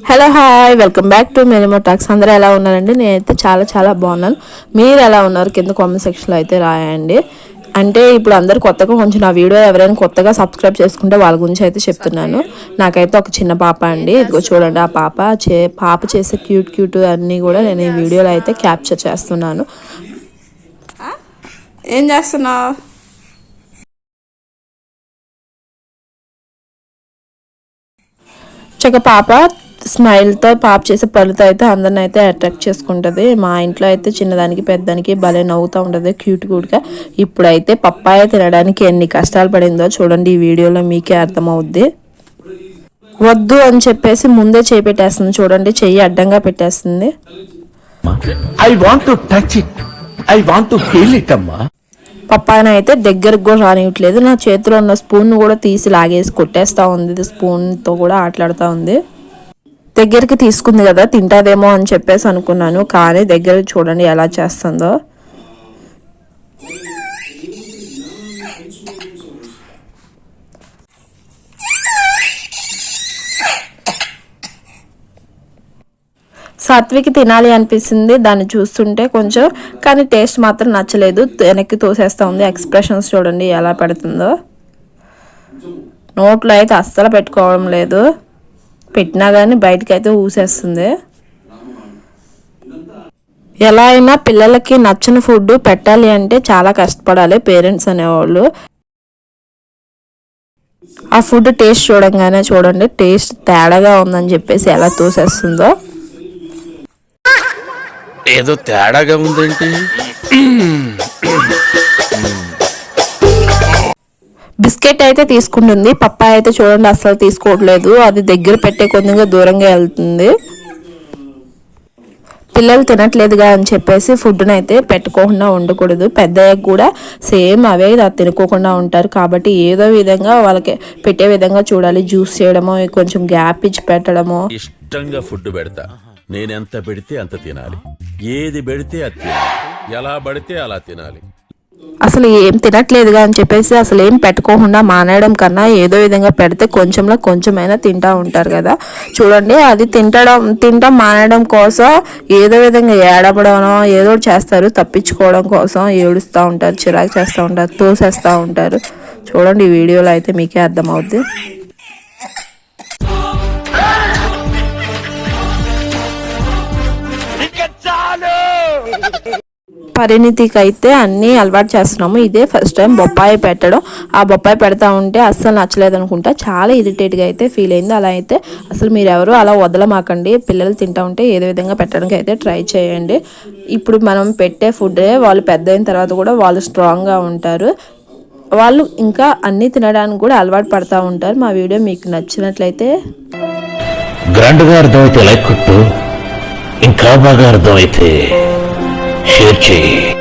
Hello hi welcome back to moretalk. అందరూ ఎలా ఉన్నారండి? నేనైతే చాలా చాలా బాగున్నాను. మీరు ఎలా ఉన్నారు కింద కామెంట్ సెక్షన్లో అయితే రాయండి. అంటే ఇప్పుడు అందరు కొత్తగా కొంచెం నా వీడియో ఎవరైనా కొత్తగా సబ్స్క్రైబ్ చేసుకుంటే వాళ్ళ గురించి అయితే చెప్తున్నాను. నాకైతే ఒక చిన్న పాప అండి, ఇదిగో చూడండి. ఆ పాప చేసే క్యూట్ అన్నీ కూడా నేను ఈ వీడియోలో అయితే క్యాప్చర్ చేస్తున్నాను. ఏం చేస్తున్నావు? పాప స్మైల్తో పాప చేసే పనులతో అయితే అందరిని అయితే అట్రాక్ట్ చేసుకుంటుంది. మా ఇంట్లో అయితే చిన్నదానికి పెద్దదానికి భలే నవ్వుతూ ఉంటుంది క్యూట్గా. ఇప్పుడైతే పప్పాయ తినడానికి ఎన్ని కష్టాలు పడిందో చూడండి, ఈ వీడియోలో మీకే అర్థమవుద్ది. వద్దు అని చెప్పేసి ముందే చేయి పెట్టేస్తుంది చూడండి, చెయ్యి అడ్డంగా పెట్టేస్తుంది. పప్పాయన అయితే దగ్గరకు కూడా రానివ్వట్లేదు. నా చేతిలో ఉన్న స్పూన్ కూడా తీసి లాగేసి కొట్టేస్తూ ఉంది. స్పూన్తో కూడా ఆటలాడుతూ ఉంది. దగ్గరికి తీసుకుంది కదా, తింటాదేమో అని చెప్పేసి అనుకున్నాను, కానీ దగ్గర చూడండి ఎలా చేస్తుందో. సాత్వికి తినాలి అనిపిస్తుంది దాన్ని చూస్తుంటే కొంచెం, కానీ టేస్ట్ మాత్రం నచ్చలేదు. వెనక్కి తోసేస్తూ ఉంది. ఎక్స్ప్రెషన్స్ చూడండి ఎలా పెడుతుందో. నోట్లో అయితే అస్సలు పెట్టుకోవడం లేదు, పెట్టినా కానీ బయటకు అయితే ఊసేస్తుంది. ఎలా అయినా పిల్లలకి నచ్చిన ఫుడ్ పెట్టాలి అంటే చాలా కష్టపడాలి పేరెంట్స్ అనేవాళ్ళు. ఆ ఫుడ్ టేస్ట్ చూడంగానే చూడండి, టేస్ట్ తేడాగా ఉందని చెప్పేసి ఎలా తోసేస్తుందో. ఏదో తేడాగా ఉందేంటి? బిస్కెట్ అయితే తీసుకుంటుంది. పప్పాయ అయితే చూడండి అసలు తీసుకోవట్లేదు, అది దగ్గర పెట్టే కొద్దిగా దూరంగా వెళ్తుంది. పిల్లలు తినట్లేదుగా అని చెప్పేసి ఫుడ్ని అయితే పెట్టుకోకుండా ఉండకూడదు. పెద్దయ్యకు కూడా సేమ్ అవే తినుకోకుండా ఉంటారు కాబట్టి ఏదో విధంగా వాళ్ళకి పెట్టే విధంగా చూడాలి. జ్యూస్ చేయడమో, కొంచెం గ్యాప్ ఇచ్చి పెట్టడమో. ఇష్టంగా ఫుడ్ పెడతా, నేను ఎంత పెడితే అంత తినాలి, ఏది పెడితే అది తినాలి, ఎలా పడితే అలా తినాలి. అసలు ఏం తినట్లేదుగా అని చెప్పేసి అసలు ఏం పెట్టుకోకుండా మానేయడం కన్నా ఏదో విధంగా పెడితే కొంచెంలో కొంచెమైనా తింటూ ఉంటారు కదా. చూడండి, అది తింటాం మానేయడం కోసం ఏదో విధంగా ఏడపడమో ఏదో చేస్తారు, తప్పించుకోవడం కోసం ఏడుస్తూ ఉంటారు, చిరాకు చేస్తూ ఉంటారు, తోసేస్తూ ఉంటారు. చూడండి ఈ వీడియోలో అయితే మీకే అర్థమవుద్ది. పరిణితికి అయితే అన్నీ అలవాటు చేస్తున్నాము. ఇదే ఫస్ట్ టైం బొప్పాయి పెట్టడం. ఆ బొప్పాయి పెడతా ఉంటే అస్సలు నచ్చలేదు అనుకుంటా, చాలా ఇరిటేట్గా అయితే ఫీల్ అయింది. అలా అయితే అసలు మీరెవరు అలా వదలమాకండి. పిల్లలు తింటూ ఉంటే ఏదో విధంగా పెట్టడానికి అయితే ట్రై చేయండి. ఇప్పుడు మనం పెట్టే ఫుడ్ వాళ్ళు పెద్ద అయిన తర్వాత కూడా వాళ్ళు స్ట్రాంగ్గా ఉంటారు. వాళ్ళు ఇంకా అన్నీ తినడానికి కూడా అలవాటు పడుతూ ఉంటారు. మా వీడియో మీకు నచ్చినట్లయితే గ్రాండ్గా అర్థమైతే లైక్ కొట్టు, ఇంకా బాగా అర్థమైతే షేర్ చేయి.